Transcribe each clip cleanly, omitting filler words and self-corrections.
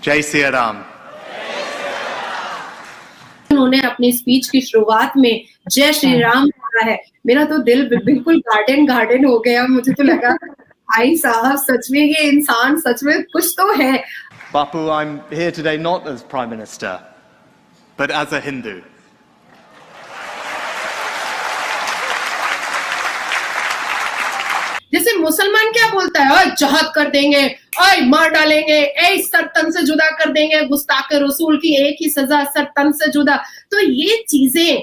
जय सिया राम। उन्होंने अपनी स्पीच की शुरुआत में जय श्री राम कहा है। मेरा तो दिल बिल्कुल गार्डन गार्डन हो गया। मुझे तो लगा भाई साहब सच में ये इंसान सच में कुछ तो है। Bapu, I'm here today not as Prime Minister, but as a Hindu. जैसे मुसलमान क्या बोलता है, जहाद कर देंगे, मार डालेंगे, सर तन से जुदा कर देंगे, गुस्ताखे रसूल की एक ही सजा, सर तन से जुदा। तो ये चीजें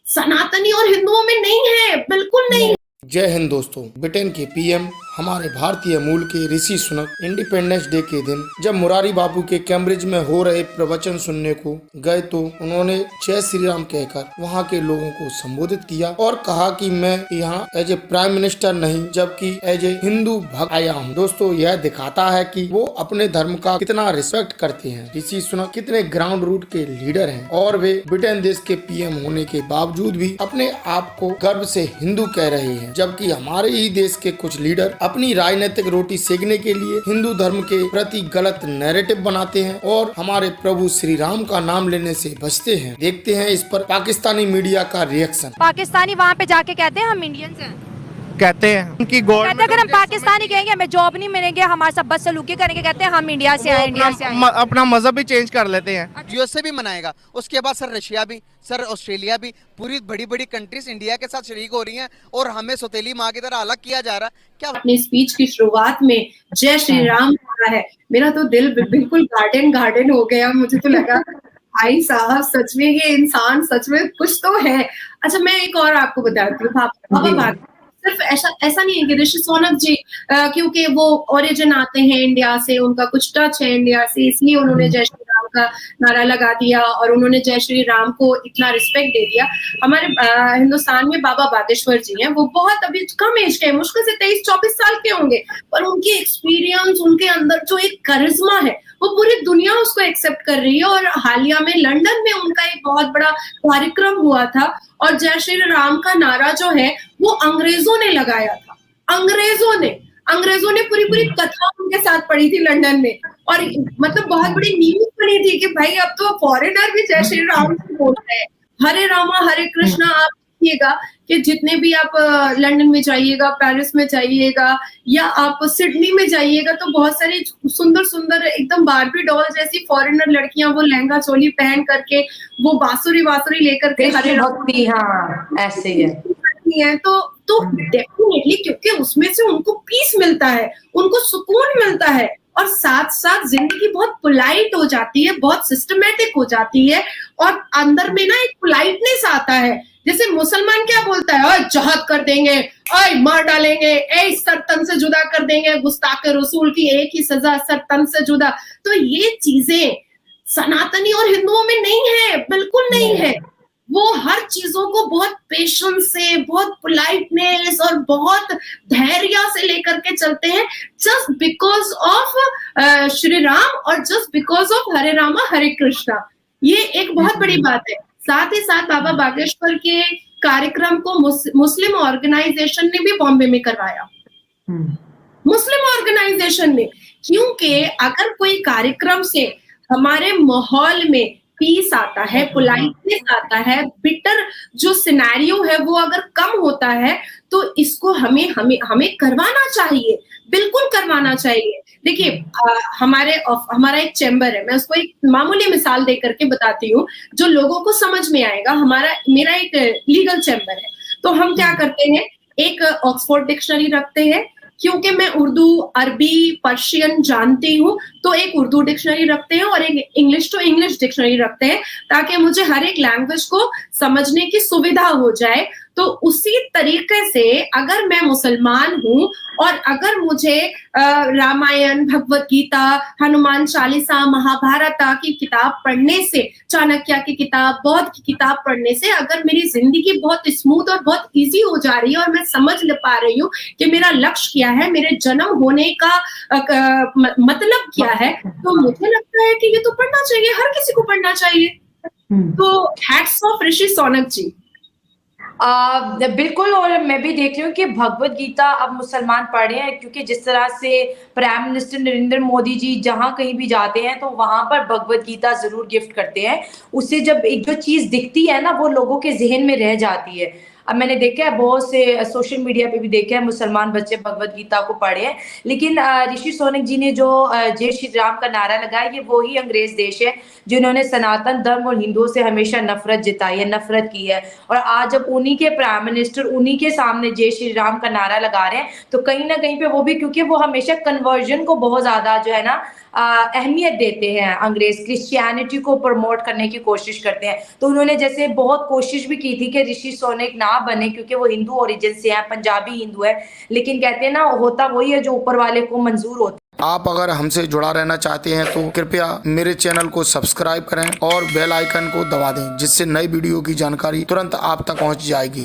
सनातनी और हिंदुओं में नहीं है, बिल्कुल नहीं। जय हिंद दोस्तों। ब्रिटेन के पीएम हमारे भारतीय मूल के ऋषि सुनक इंडिपेंडेंस डे के दिन जब मुरारी बापू के कैम्ब्रिज में हो रहे प्रवचन सुनने को गए तो उन्होंने जय श्री राम कहकर वहां के लोगों को संबोधित किया और कहा कि मैं यहाँ एज ए प्राइम मिनिस्टर नहीं जबकि एज ए हिंदू भक्त आया हूँ। दोस्तों यह दिखाता है कि वो अपने धर्म का कितना रिस्पेक्ट करते हैं। ऋषि सुनक कितने ग्राउंड रूट के लीडर हैं और वे ब्रिटेन देश के पीएम होने के बावजूद भी अपने आप को गर्व से हिंदू कह रहे हैं, जबकि हमारे ही देश के कुछ लीडर अपनी राजनीतिक रोटी सेकने के लिए हिंदू धर्म के प्रति गलत नैरेटिव बनाते हैं और हमारे प्रभु श्री राम का नाम लेने से बचते हैं। देखते हैं इस पर पाकिस्तानी मीडिया का रिएक्शन। पाकिस्तानी वहाँ पे जाके कहते हैं हम इंडियंस हैं, कहते हैं उनकी गवर्नमेंट, अगर हम पाकिस्तानी कहेंगे हमें जॉब नहीं मिलेंगे, हमारे सब बस सलूकी करेंगे, कहते हैं हम इंडिया से आए, इंडिया से आए। अपना मजहब भी चेंज कर लेते हैं। यूएसए भी मनाएगा, उसके बाद सर रशिया भी, सर ऑस्ट्रेलिया भी, पूरी बड़ी बड़ी कंट्रीज इंडिया के साथ शरीक हो रही हैं और हमें सौतेली माँ की तरह अलग किया जा रहा है। क्या अपनी स्पीच की शुरुआत में जय श्री राम कहा है। मेरा तो दिल बिल्कुल गार्डन गार्डन हो गया। मुझे तो लगा भाई साहब सच में ये इंसान सच में कुछ तो है। अच्छा मैं एक और आपको बताती हूँ। सिर्फ ऐसा नहीं है कि ऋषि सोनक जी क्योंकि वो ओरिजिन आते हैं इंडिया से, उनका कुछ टच है इंडिया से, इसलिए उन्होंने जय श्री राम का नारा लगा दिया और उन्होंने जय श्री राम को इतना रिस्पेक्ट दे दिया। हमारे हिंदुस्तान में बाबा बागेश्वर जी हैं, वो बहुत अभी कम एज के, मुश्किल से 23-24 साल के होंगे, पर उनकी एक्सपीरियंस, उनके अंदर जो एक करिश्मा है वो पूरी दुनिया उसको एक्सेप्ट कर रही है। और हालिया में लंदन में उनका एक बहुत बड़ा कार्यक्रम हुआ था और जय श्री राम का नारा जो है वो अंग्रेजों ने लगाया था। अंग्रेजों ने पूरी कथा उनके साथ पढ़ी थी लंदन में और मतलब बहुत बड़ी न्यूज बनी थी कि भाई अब तो फॉरेनर भी जय श्री राम बोल रहे हैं। हरे रामा हरे कृष्णा आप देखिएगा कि जितने भी आप लंदन में जाइएगा, पेरिस में जाइएगा या आप सिडनी में जाइएगा तो बहुत सारी सुंदर सुंदर एकदम बार्बी डॉल जैसी फॉरेनर लड़कियां वो लहंगा चोली पहन करके वो बांसुरी लेकर के हरे भक्ति, हाँ ऐसे ही है। तो डेफिनेटली क्योंकि उसमें से उनको पीस मिलता है, उनको सुकून मिलता है और साथ साथ जिंदगी बहुत पोलाइट हो जाती है, बहुत सिस्टमेटिक हो जाती है और अंदर में ना एक पोलाइटनेस आता है। जैसे मुसलमान क्या बोलता है, जहाद कर देंगे, मार डालेंगे, सर तन से जुदा कर देंगे, गुस्ताखे रसूल की एक ही सजा, सर तन से जुदा। तो ये चीजें सनातनी और हिंदुओं में नहीं है, बिल्कुल नहीं है। वो हर चीजों को बहुत पेशेंस से, बहुत पोलाइटनेस और बहुत धैर्य से लेकर के चलते हैं, just because of Shri Ram और जस्ट बिकॉज ऑफ हरे रामा हरे कृष्णा। ये एक बहुत बड़ी बात है। साथ ही साथ बाबा बागेश्वर के कार्यक्रम को मुस्लिम ऑर्गेनाइजेशन ने भी बॉम्बे में करवाया, मुस्लिम ऑर्गेनाइजेशन ने, क्योंकि अगर कोई कार्यक्रम से हमारे माहौल में पीस आता है, पोलाइटनेस आता है, बिटर जो सिनेरियो है वो अगर कम होता है तो इसको हमें करवाना चाहिए, बिल्कुल करवाना चाहिए। देखिए हमारा एक चैम्बर है, मैं उसको एक मामूली मिसाल दे करके बताती हूँ जो लोगों को समझ में आएगा। मेरा एक लीगल चैम्बर है, तो हम क्या करते हैं, एक ऑक्सफोर्ड डिक्शनरी रखते हैं, क्योंकि मैं उर्दू, अरबी, पर्शियन जानती हूँ तो एक उर्दू डिक्शनरी रखते हैं और एक इंग्लिश टू इंग्लिश डिक्शनरी रखते हैं ताकि मुझे हर एक लैंग्वेज को समझने की सुविधा हो जाए। तो उसी तरीके से अगर मैं मुसलमान हूँ और अगर मुझे रामायण, भगवत गीता, हनुमान चालीसा, महाभारत की किताब पढ़ने से, चाणक्य की किताब, बौद्ध की किताब पढ़ने से अगर मेरी जिंदगी बहुत स्मूथ और बहुत इजी हो जा रही है और मैं समझ पा रही हूँ कि मेरा लक्ष्य क्या है, मेरे जन्म होने का मतलब क्या है, तो मुझे लगता है कि ये तो पढ़ना चाहिए, हर किसी को पढ़ना चाहिए। तो हैट्स ऑफ ऋषि सोनक जी। बिल्कुल, और मैं भी देख रही हूँ कि भगवत गीता अब मुसलमान पढ़ रहे हैं, क्योंकि जिस तरह से प्राइम मिनिस्टर नरेंद्र मोदी जी जहाँ कहीं भी जाते हैं तो वहाँ पर भगवत गीता ज़रूर गिफ्ट करते हैं। उससे जब एक जो चीज़ दिखती है ना, वो लोगों के ज़हन में रह जाती है। अब मैंने देखा है बहुत से सोशल मीडिया पे भी देखा है मुसलमान बच्चे भगवत गीता को पढ़े हैं, लेकिन ऋषि सोनक जी ने जो जय श्री राम का नारा लगाया, ये वो ही अंग्रेज देश है जिन्होंने सनातन धर्म और हिंदुओं से हमेशा नफरत जताई है, नफरत की है। और आज जब उन्हीं के प्राइम मिनिस्टर उन्हीं के सामने जय श्री राम का नारा लगा रहे हैं, तो कहीं ना कहीं पे वो भी, क्योंकि वो हमेशा कन्वर्जन को बहुत ज्यादा जो है ना अहमियत देते हैं, अंग्रेज क्रिश्चियनिटी को प्रमोट करने की कोशिश करते हैं। तो उन्होंने जैसे बहुत कोशिश भी की थी कि ऋषि सोनक ना बने, क्योंकि वो हिंदू ओरिजिन से हैं, पंजाबी हिंदू है, लेकिन कहते हैं ना होता वही है जो ऊपर वाले को मंजूर होता है। आप अगर हमसे जुड़ा रहना चाहते हैं तो कृपया मेरे चैनल को सब्सक्राइब करें और बेल आइकन को दबा दें, जिससे नई वीडियो की जानकारी तुरंत आप तक पहुंच जाएगी।